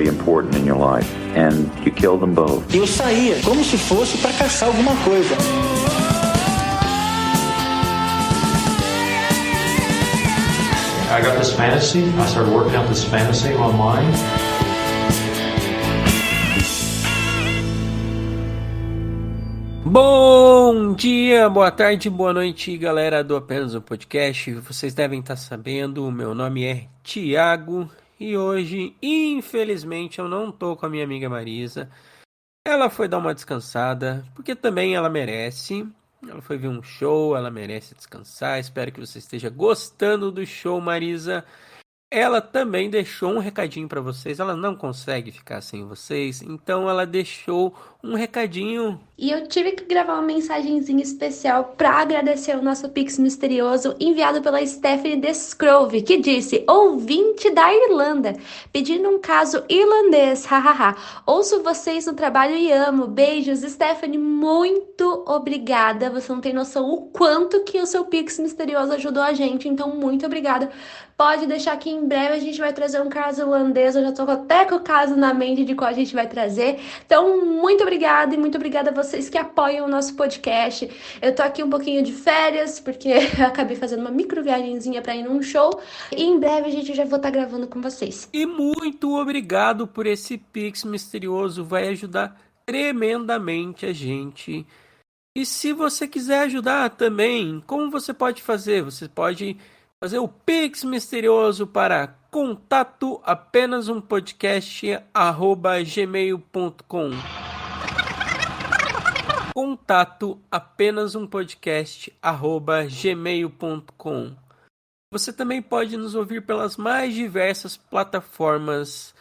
very important in your life, and you killed them both. Eu saía como se fosse para caçar alguma coisa. I got this fantasy. I started working out this fantasy online. Bom dia, boa tarde, boa noite, galera do Apenas um Podcast. Vocês devem estar sabendo, o meu nome é Thiago e hoje, infelizmente, eu não tô com a minha amiga Marisa. Ela foi dar uma descansada, porque também ela merece. Ela foi ver um show, ela merece descansar. Espero que você esteja gostando do show, Marisa. Ela também deixou um recadinho para vocês. Ela não consegue ficar sem vocês, então ela deixou um recadinho. E eu tive que gravar uma mensagenzinha especial para agradecer o nosso Pix misterioso enviado pela Stephanie Descrove, que disse: ouvinte da Irlanda, pedindo um caso irlandês, hahaha. Ouço vocês no trabalho e amo. Beijos, Stephanie, muito obrigada. Você não tem noção o quanto que o seu Pix misterioso ajudou a gente, então muito obrigada. Pode deixar que em breve a gente vai trazer um caso irlandês. Eu já tô até com o caso na mente de qual a gente vai trazer. Então, muito obrigada e muito obrigada a vocês que apoiam o nosso podcast. Eu tô aqui um pouquinho de férias, porque eu acabei fazendo uma micro viagenzinha pra ir num show. E em breve a gente já vou estar gravando com vocês. E muito obrigado por esse Pix misterioso. Vai ajudar tremendamente a gente. E se você quiser ajudar também, como você pode fazer? Você pode fazer o Pix misterioso para contato apenas um podcast@gmail.com. Contato apenas um podcast@gmail.com. Você também pode nos ouvir pelas mais diversas plataformas.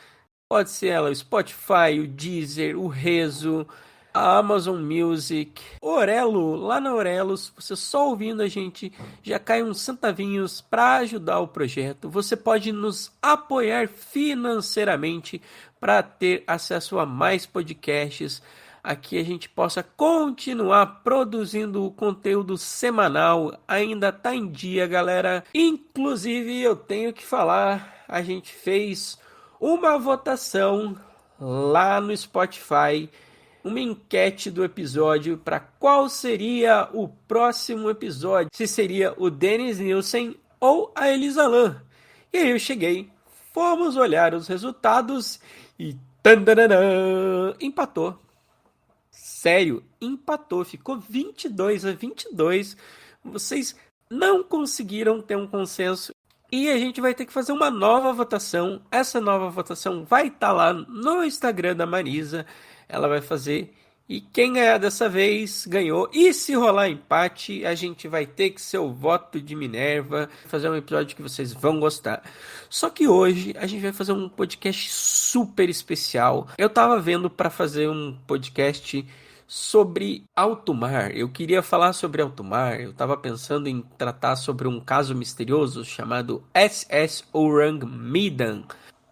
Pode ser ela, o Spotify, o Deezer, o Rezo, a Amazon Music, Orelo. Lá na Orelos, você só ouvindo a gente já cai uns centavinhos para ajudar o projeto. Você pode nos apoiar financeiramente para ter acesso a mais podcasts. Aqui a gente possa continuar produzindo o conteúdo semanal. Ainda tá em dia, galera. Inclusive, eu tenho que falar, a gente fez uma votação lá no Spotify, uma enquete do episódio para qual seria o próximo episódio, se seria o Dennis Nielsen ou a Elisa Lam. E aí eu cheguei, fomos olhar os resultados e tandanana, empatou. Sério, empatou, ficou 22-22. Vocês não conseguiram ter um consenso e a gente vai ter que fazer uma nova votação. Essa nova votação vai estar lá no Instagram da Marisa. Ela vai fazer e quem ganhar dessa vez ganhou. E se rolar empate, a gente vai ter que ser o voto de Minerva. Fazer um episódio que vocês vão gostar. Só que hoje a gente vai fazer um podcast super especial. Eu tava vendo para fazer um podcast sobre alto mar. Eu queria falar sobre alto mar. Eu tava pensando em tratar sobre um caso misterioso chamado SS Orang Medan.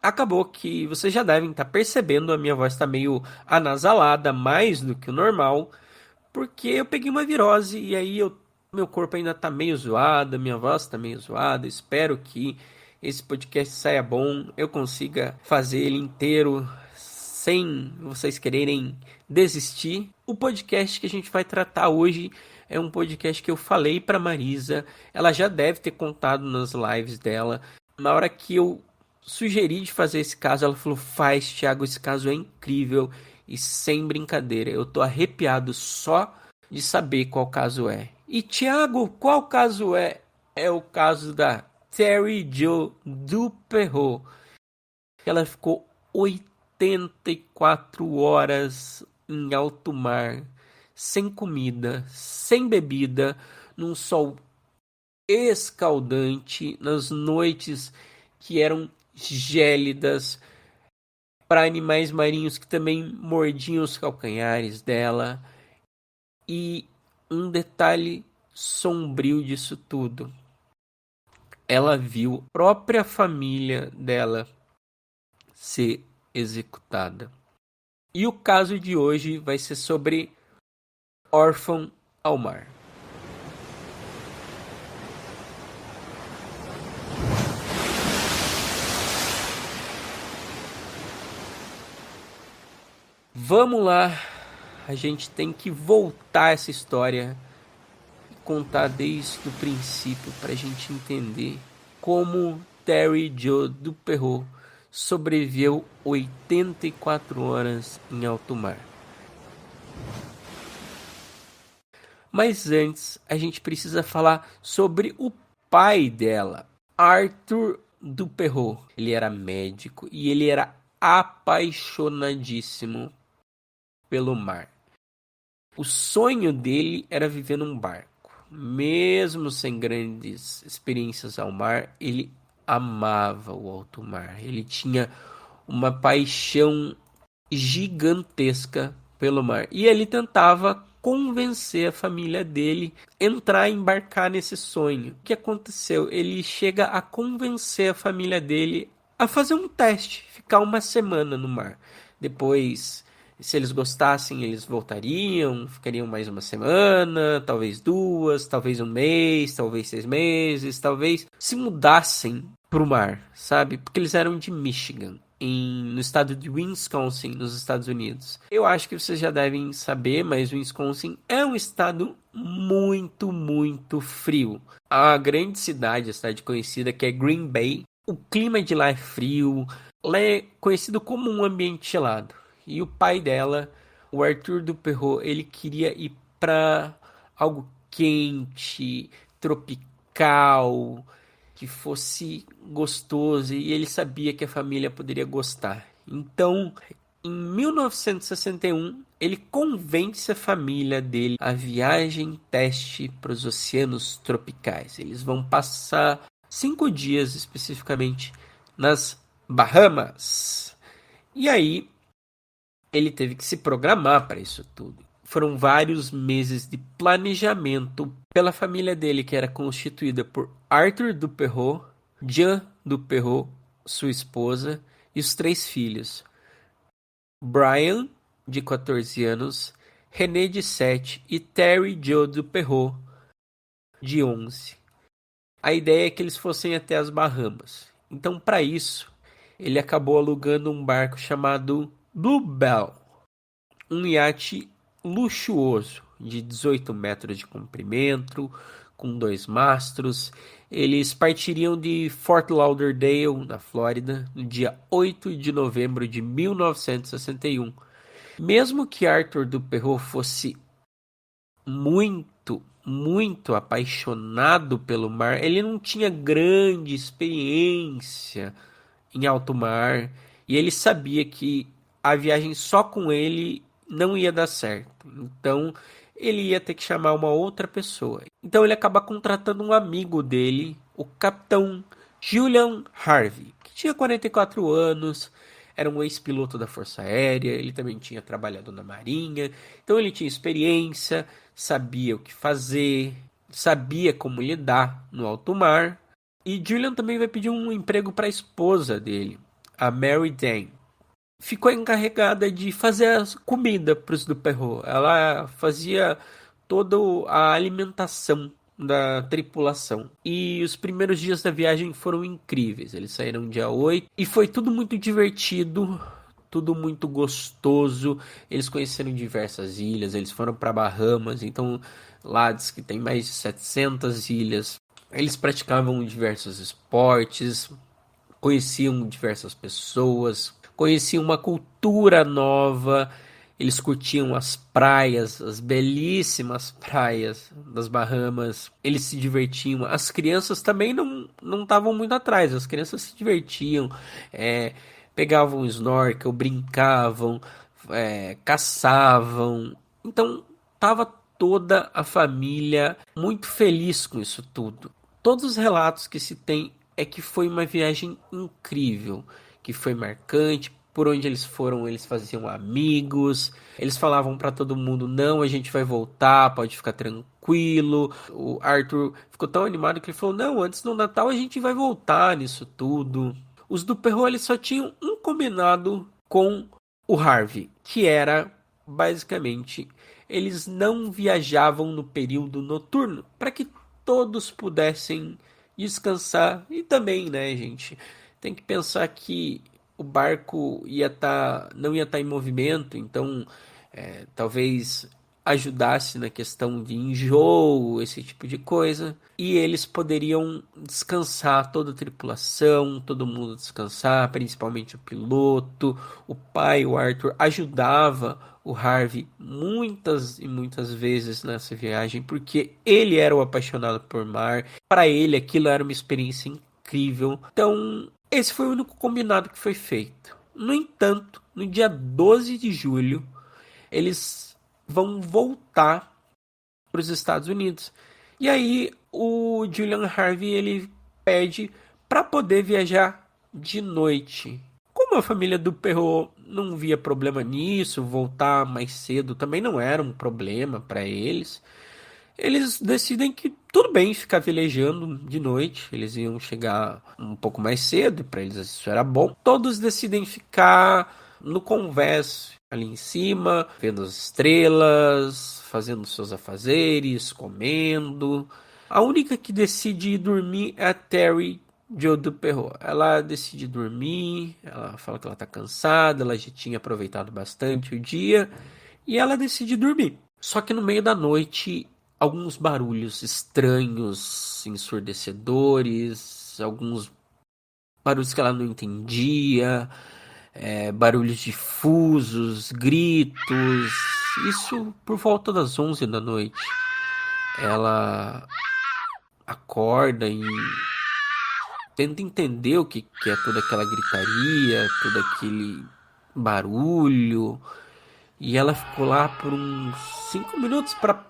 Acabou que vocês já devem estar percebendo, a minha voz está meio anasalada, mais do que o normal, porque eu peguei uma virose e aí meu corpo ainda está meio zoado, minha voz está meio zoada. Espero que esse podcast saia bom, eu consiga fazer ele inteiro sem vocês quererem desistir. O podcast que a gente vai tratar hoje é um podcast que eu falei para Marisa, ela já deve ter contado nas lives dela. Na hora que eu sugeri de fazer esse caso, ela falou: faz, Thiago, esse caso é incrível e sem brincadeira. Eu tô arrepiado só de saber qual caso é. E Thiago, qual caso é? É o caso da Terry Jo Duperreault. Ela ficou 84 horas em alto mar, sem comida, sem bebida, num sol escaldante, nas noites que eram gélidas, para animais marinhos que também mordiam os calcanhares dela. E um detalhe sombrio disso tudo: ela viu a própria família dela ser executada. E o caso de hoje vai ser sobre órfão ao mar. Vamos lá, a gente tem que voltar essa história e contar desde o princípio para a gente entender como Terry Joe Duperreault sobreviveu 84 horas em alto mar. Mas antes, a gente precisa falar sobre o pai dela, Arthur Duperreault. Ele era médico e ele era apaixonadíssimo pelo mar. O sonho dele era viver num barco. Mesmo sem grandes experiências ao mar, ele amava o alto mar. Ele tinha uma paixão gigantesca pelo mar. E ele tentava convencer a família dele a embarcar nesse sonho. O que aconteceu? Ele chega a convencer a família dele a fazer um teste, ficar uma semana no mar. Depois, se eles gostassem, eles voltariam, ficariam mais uma semana, talvez 2, talvez 1 mês, talvez 6 meses, talvez se mudassem pro mar, sabe? Porque eles eram de Michigan, no estado de Wisconsin, nos Estados Unidos. Eu acho que vocês já devem saber, mas Wisconsin é um estado muito, muito frio. A grande cidade, a cidade conhecida, que é Green Bay, o clima de lá é frio, lá é conhecido como um ambiente gelado. E o pai dela, o Arthur Duperreault, ele queria ir para algo quente, tropical, que fosse gostoso, e ele sabia que a família poderia gostar. Então, em 1961, ele convence a família dele a viagem teste para os oceanos tropicais. Eles vão passar 5 dias especificamente nas Bahamas. E aí, ele teve que se programar para isso tudo. Foram vários meses de planejamento pela família dele, que era constituída por Arthur Duperreault, Jean Duperreault, sua esposa, e os 3 filhos. Brian, de 14 anos, René, de 7, e Terry Joe Duperreault, de 11. A ideia é que eles fossem até as Bahamas. Então, para isso, ele acabou alugando um barco chamado Bluebell, um iate luxuoso de 18 metros de comprimento, com 2 mastros. Eles partiriam de Fort Lauderdale, na Flórida, no dia 8 de novembro de 1961. Mesmo que Arthur Duperreault fosse muito apaixonado pelo mar, ele não tinha grande experiência em alto mar, e ele sabia que a viagem só com ele não ia dar certo. Então, ele ia ter que chamar uma outra pessoa. Então, ele acaba contratando um amigo dele, o capitão Julian Harvey, que tinha 44 anos, era um ex-piloto da Força Aérea, ele também tinha trabalhado na Marinha, então ele tinha experiência, sabia o que fazer, sabia como lidar no alto mar. E Julian também vai pedir um emprego para a esposa dele, a Mary Jane. Ficou encarregada de fazer a comida para os Duperreault. Ela fazia toda a alimentação da tripulação. E os primeiros dias da viagem foram incríveis. Eles saíram dia 8 e foi tudo muito divertido, tudo muito gostoso. Eles conheceram diversas ilhas, eles foram para Bahamas, então lá diz que tem mais de 700 ilhas. Eles praticavam diversos esportes, conheciam diversas pessoas, conheciam uma cultura nova. Eles curtiam as praias, as belíssimas praias das Bahamas. Eles se divertiam. As crianças também não estavam muito atrás. As crianças se divertiam, pegavam snorkel, brincavam, caçavam. Então, estava toda a família muito feliz com isso tudo. Todos os relatos que se tem é que foi uma viagem incrível, que foi marcante. Por onde eles foram, eles faziam amigos, eles falavam para todo mundo: não, a gente vai voltar, pode ficar tranquilo. O Arthur ficou tão animado que ele falou: não, antes do Natal a gente vai voltar nisso tudo. Os Duperreault, eles só tinham um combinado com o Harvey, que era, basicamente, eles não viajavam no período noturno, para que todos pudessem descansar. E também, né, gente, tem que pensar que o barco não ia estar em movimento, então talvez ajudasse na questão de enjoo, esse tipo de coisa, e eles poderiam descansar, toda a tripulação, todo mundo descansar, principalmente o piloto, o pai, o Arthur, ajudava o Harvey muitas e muitas vezes nessa viagem, porque ele era o apaixonado por mar, para ele aquilo era uma experiência incrível. Então, esse foi o único combinado que foi feito. No entanto, no dia 12 de julho, eles vão voltar para os Estados Unidos. E aí o Julian Harvey ele pede para poder viajar de noite. Como a família do Perrault não via problema nisso, voltar mais cedo também não era um problema para eles. Eles decidem que tudo bem ficar velejando de noite. Eles iam chegar um pouco mais cedo, para eles isso era bom. Todos decidem ficar no convés ali em cima, vendo as estrelas, fazendo seus afazeres, comendo. A única que decide dormir é a Terry Jo do Perrault. Ela decide dormir, ela fala que ela tá cansada, ela já tinha aproveitado bastante o dia, e ela decide dormir. Só que no meio da noite, alguns barulhos estranhos, ensurdecedores, alguns barulhos que ela não entendia, barulhos difusos, gritos, isso por volta das 11 da noite. Ela acorda e tenta entender o que é toda aquela gritaria, todo aquele barulho, e ela ficou lá por uns 5 minutos para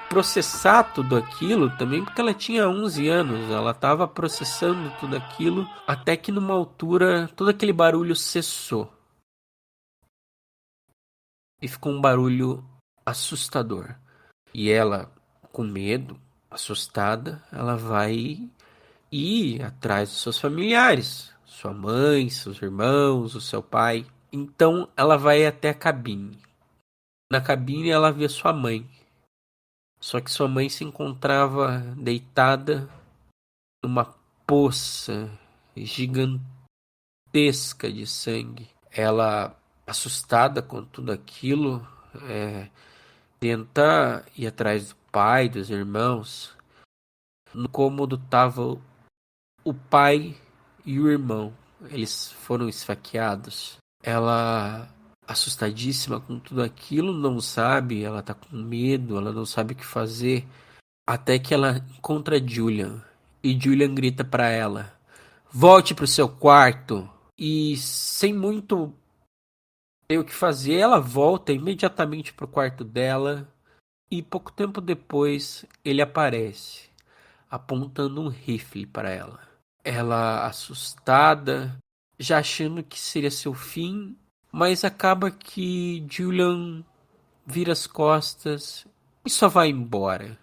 processar tudo aquilo, também porque ela tinha 11 anos, ela estava processando tudo aquilo, até que numa altura todo aquele barulho cessou. E ficou um barulho assustador. E ela, com medo, assustada, ela vai ir atrás dos seus familiares, sua mãe, seus irmãos, o seu pai. Então ela vai até a cabine. Na cabine ela vê sua mãe. Só que sua mãe se encontrava deitada numa poça gigantesca de sangue. Ela, assustada com tudo aquilo, tenta ir atrás do pai, dos irmãos. No cômodo estava o pai e o irmão. Eles foram esfaqueados. Ela, assustadíssima com tudo aquilo, não sabe, ela tá com medo, ela não sabe o que fazer, até que ela encontra Julian, e Julian grita para ela: volte pro seu quarto. E sem muito ter o que fazer, ela volta imediatamente pro quarto dela, e pouco tempo depois ele aparece, apontando um rifle para ela. Ela, assustada, já achando que seria seu fim, mas acaba que Julian vira as costas e só vai embora.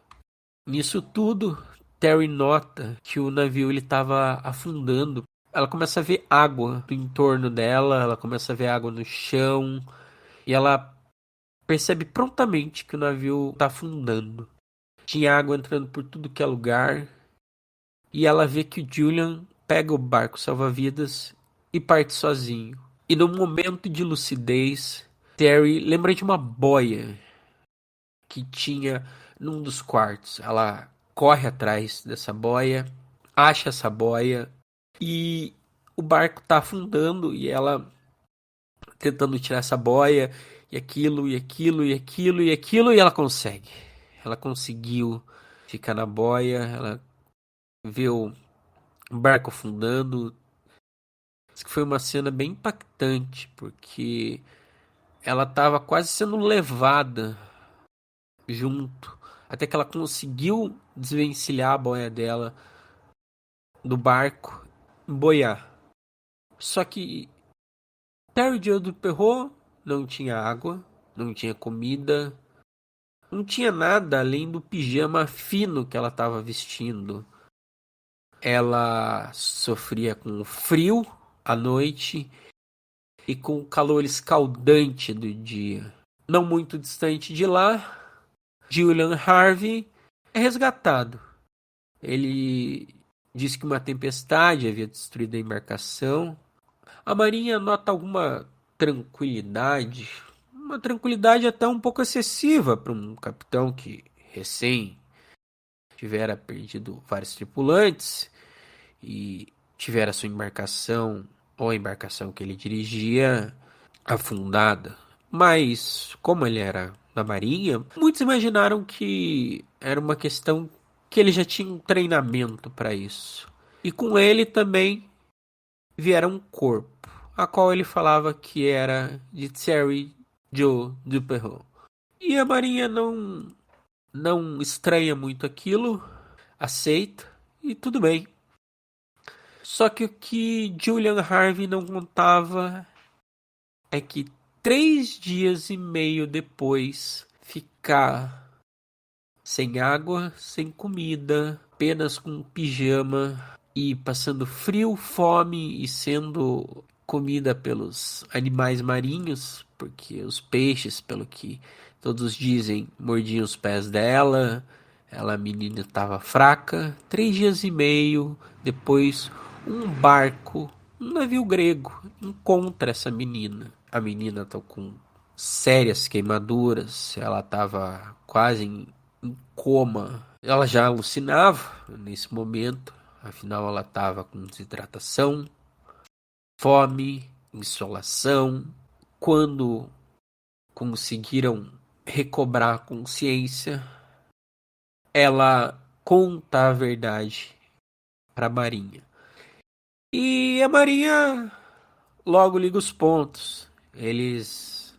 Nisso tudo, Terry nota que o navio estava afundando. Ela começa a ver água no entorno dela, ela começa a ver água no chão, e ela percebe prontamente que o navio está afundando. Tinha água entrando por tudo que é lugar, e ela vê que o Julian pega o barco salva-vidas e parte sozinho. E no momento de lucidez, Terry lembra de uma boia que tinha num dos quartos. Ela corre atrás dessa boia, acha essa boia, e o barco tá afundando e ela tentando tirar essa boia, e aquilo, e aquilo, e aquilo, e aquilo, e ela consegue. Ela conseguiu ficar na boia, ela vê o barco afundando. Foi uma cena bem impactante, porque ela estava quase sendo levada junto, até que ela conseguiu desvencilhar a boia dela do barco e boiar. Só que Terry Jo do Perrault não tinha água, não tinha comida, não tinha nada além do pijama fino que ela estava vestindo. Ela sofria com o frio à noite e com o calor escaldante do dia. Não muito distante de lá, Julian Harvey é resgatado. Ele diz que uma tempestade havia destruído a embarcação. A Marinha nota alguma tranquilidade, uma tranquilidade até um pouco excessiva para um capitão que recém tivera perdido vários tripulantes e tivera sua embarcação ou a embarcação que ele dirigia afundada. Mas, como ele era da Marinha, muitos imaginaram que era uma questão que ele já tinha um treinamento para isso. E com ele também viera um corpo, a qual ele falava que era de Terry Joe Duperreau. E a Marinha não estranha muito aquilo, aceita e tudo bem. Só que o que Julian Harvey não contava é que 3 dias e meio depois ficar sem água, sem comida, apenas com pijama e passando frio, fome e sendo comida pelos animais marinhos, porque os peixes, pelo que todos dizem, mordiam os pés dela. A menina estava fraca. 3 dias e meio depois, um barco, um navio grego, encontra essa menina. A menina está com sérias queimaduras, ela estava quase em coma. Ela já alucinava nesse momento, afinal ela estava com desidratação, fome, insolação. Quando conseguiram recobrar a consciência, ela conta a verdade para a Marinha. E a Marinha logo liga os pontos. Eles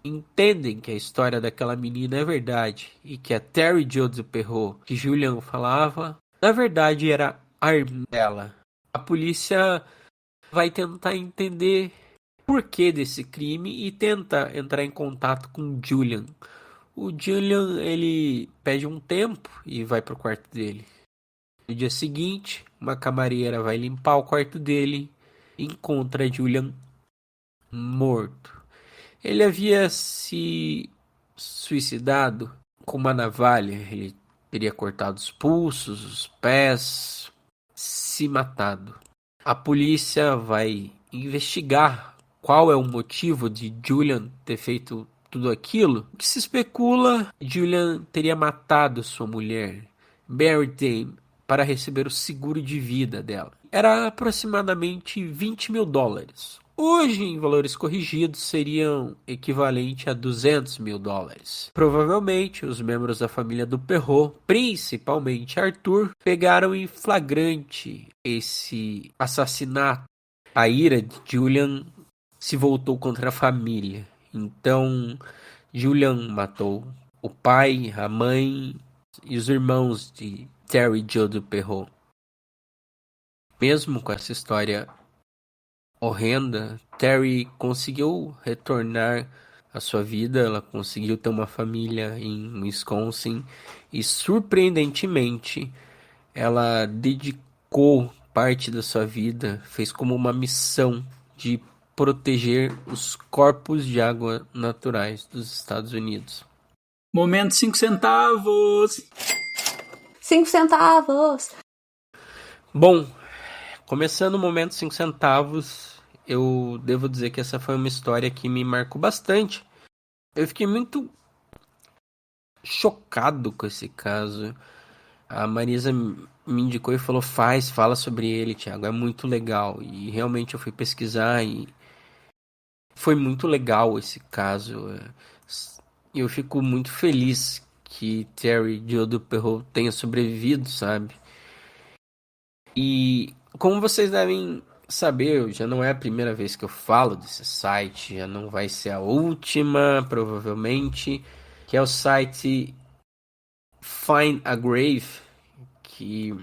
entendem que a história daquela menina é verdade e que a Terry Jo Duperreau, que Julian falava, na verdade era a irmã dela. A polícia vai tentar entender o porquê desse crime e tenta entrar em contato com Julian. O Julian, ele pede um tempo e vai pro quarto dele. No dia seguinte, uma camareira vai limpar o quarto dele e encontra Julian morto. Ele havia se suicidado com uma navalha. Ele teria cortado os pulsos, os pés, se matado. A polícia vai investigar qual é o motivo de Julian ter feito tudo aquilo. O que se especula, Julian teria matado sua mulher, Mary Dame, para receber o seguro de vida dela. Era aproximadamente $20 mil. Hoje, em valores corrigidos, seriam equivalente a $200 mil. Provavelmente, os membros da família Duperreau, principalmente Arthur, pegaram em flagrante esse assassinato. A ira de Julian se voltou contra a família. Então, Julian matou o pai, a mãe e os irmãos de Terry Jo Duperreau. Mesmo com essa história horrenda, Terry conseguiu retornar à sua vida. Ela conseguiu ter uma família em Wisconsin e, surpreendentemente, ela dedicou parte da sua vida, fez como uma missão de proteger os corpos de água naturais dos Estados Unidos. Momento 5 centavos. 5 centavos. Bom, começando o momento 5 centavos, eu devo dizer que essa foi uma história que me marcou bastante. Eu fiquei muito chocado com esse caso. A Marisa me indicou e falou, fala sobre ele, Thiago, é muito legal. E realmente eu fui pesquisar e foi muito legal esse caso. E eu fico muito feliz que Terry Jo Duperreau tenha sobrevivido, sabe? E como vocês devem saber, já não é a primeira vez que eu falo desse site, já não vai ser a última, provavelmente, que é o site Find a Grave, que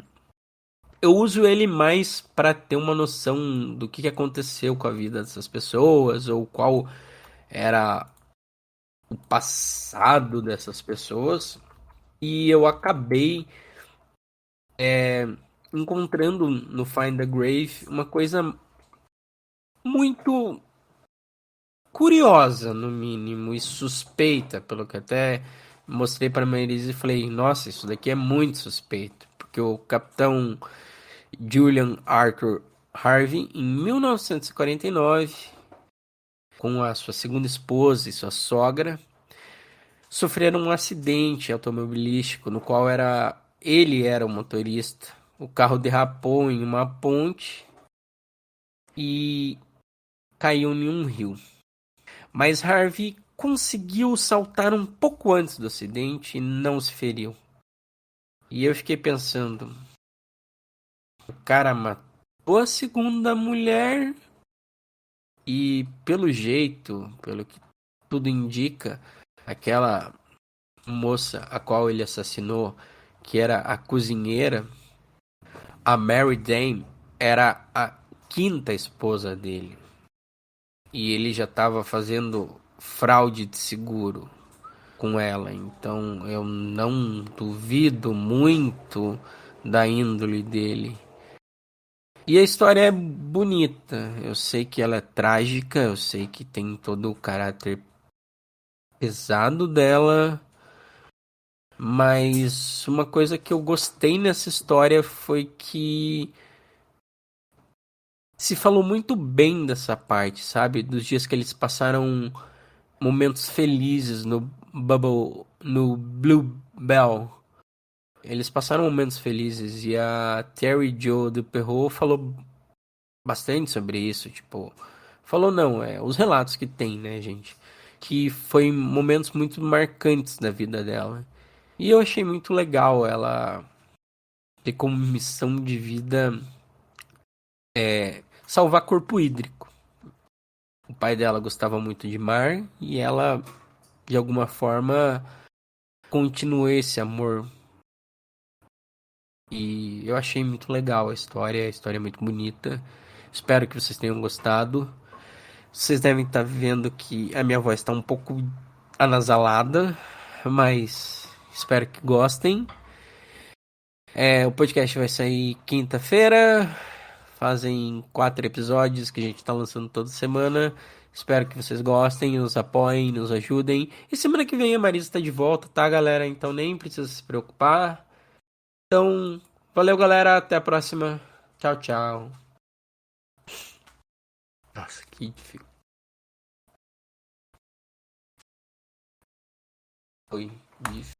eu uso ele mais para ter uma noção do que aconteceu com a vida dessas pessoas, ou qual era o passado dessas pessoas. E eu acabei encontrando no Find a Grave uma coisa muito curiosa, no mínimo, e suspeita, pelo que até mostrei para a Marise e falei, nossa, isso daqui é muito suspeito, porque o capitão Julian Arthur Harvey, em 1949, com a sua segunda esposa e sua sogra, sofreram um acidente automobilístico no qual ele era o motorista. O carro derrapou em uma ponte e caiu em um rio. Mas Harvey conseguiu saltar um pouco antes do acidente e não se feriu. E eu fiquei pensando, o cara matou a segunda mulher e pelo jeito, pelo que tudo indica, aquela moça a qual ele assassinou, que era a cozinheira, a Mary Dane, era a quinta esposa dele. E ele já estava fazendo fraude de seguro com ela. Então eu não duvido muito da índole dele. E a história é bonita. Eu sei que ela é trágica. Eu sei que tem todo o caráter pesado dela. Mas uma coisa que eu gostei nessa história foi que se falou muito bem dessa parte, sabe? Dos dias que eles passaram momentos felizes no Bluebell. Eles passaram momentos felizes e a Terry Jo do Perrault falou bastante sobre isso, tipo, falou não, os relatos que tem, né, gente, que foi momentos muito marcantes da vida dela. E eu achei muito legal ela ter como missão de vida salvar corpo hídrico. O pai dela gostava muito de mar e ela, de alguma forma, continuou esse amor. E eu achei muito legal a história é muito bonita. Espero que vocês tenham gostado. Vocês devem estar vendo que a minha voz está um pouco anasalada, mas espero que gostem. O podcast vai sair quinta-feira. Fazem 4 episódios que a gente está lançando toda semana. Espero que vocês gostem, nos apoiem, nos ajudem. E semana que vem a Marisa está de volta, tá, galera? Então nem precisa se preocupar. Então, valeu, galera. Até a próxima. Tchau, tchau. Nossa, que difícil. Foi difícil.